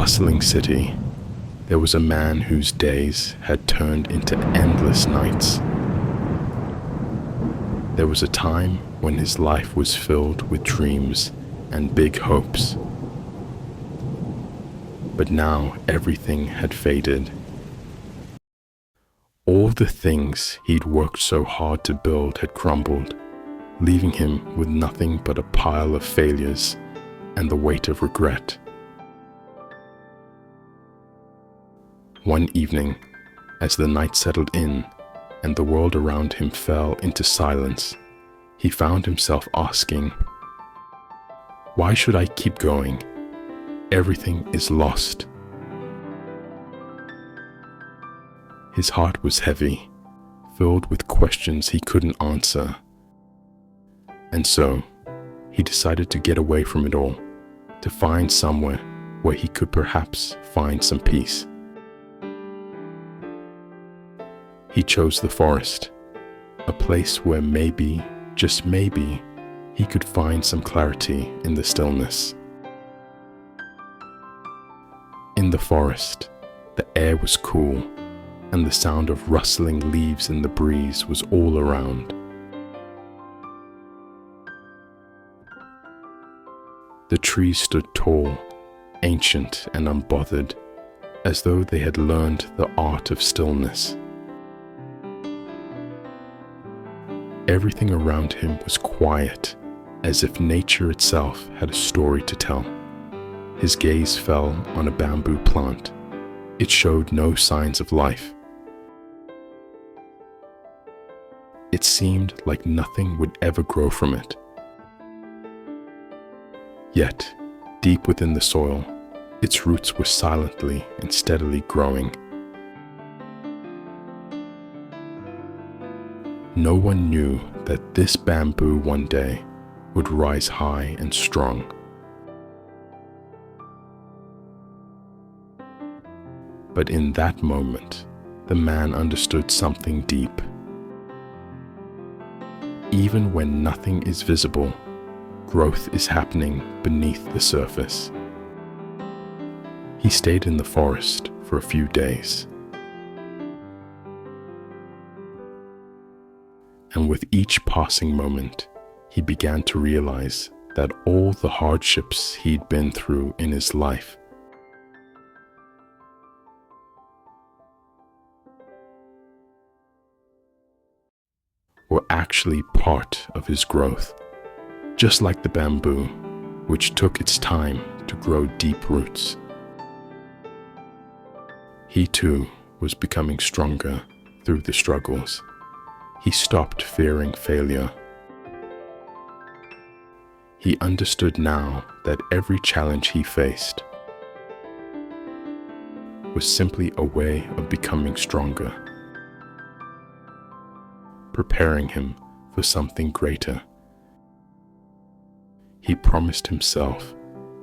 bustling city, there was a man whose days had turned into endless nights. There was a time when his life was filled with dreams and big hopes. But now everything had faded. All the things he'd worked so hard to build had crumbled, leaving him with nothing but a pile of failures and the weight of regret. One evening, as the night settled in and the world around him fell into silence, he found himself asking, "Why should I keep going? Everything is lost." His heart was heavy, filled with questions he couldn't answer. And so, he decided to get away from it all, to find somewhere where he could perhaps find some peace. He chose the forest, a place where maybe, just maybe, he could find some clarity in the stillness. In the forest, the air was cool, and the sound of rustling leaves in the breeze was all around. The trees stood tall, ancient and unbothered, as though they had learned the art of stillness. Everything around him was quiet, as if nature itself had a story to tell. His gaze fell on a bamboo plant. It showed no signs of life. It seemed like nothing would ever grow from it. Yet, deep within the soil, its roots were silently and steadily growing. No one knew that this bamboo one day would rise high and strong. But in that moment, the man understood something deep. Even when nothing is visible, growth is happening beneath the surface. He stayed in the forest for a few days. And with each passing moment, he began to realize that all the hardships he'd been through in his life were actually part of his growth, just like the bamboo, which took its time to grow deep roots. He too was becoming stronger through the struggles. He stopped fearing failure. He understood now that every challenge he faced was simply a way of becoming stronger, preparing him for something greater. He promised himself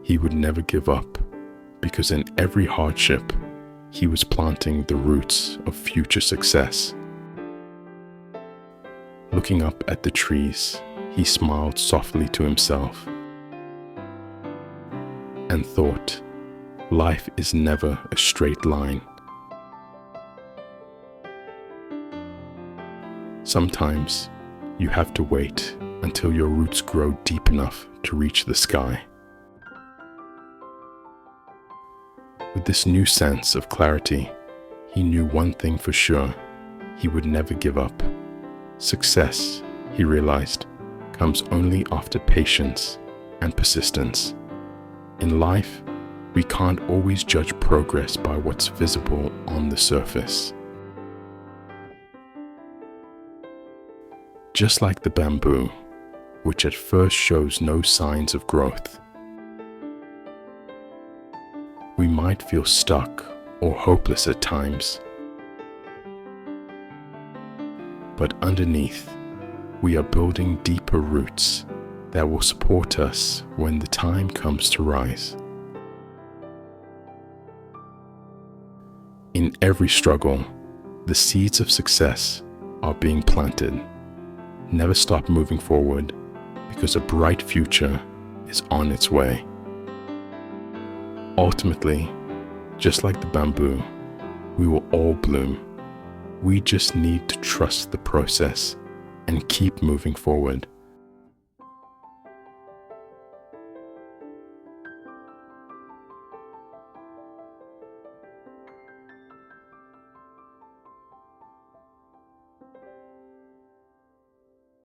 he would never give up, because in every hardship, he was planting the roots of future success. Looking up at the trees, he smiled softly to himself and thought, life is never a straight line. Sometimes you have to wait until your roots grow deep enough to reach the sky. With this new sense of clarity, he knew one thing for sure: he would never give up. Success, he realized, comes only after patience and persistence. In life, we can't always judge progress by what's visible on the surface. Just like the bamboo, which at first shows no signs of growth, we might feel stuck or hopeless at times. But underneath, we are building deeper roots that will support us when the time comes to rise. In every struggle, the seeds of success are being planted. Never stop moving forward, because a bright future is on its way. Ultimately, Just like the bamboo, we will all bloom. We just need to trust the process and keep moving forward.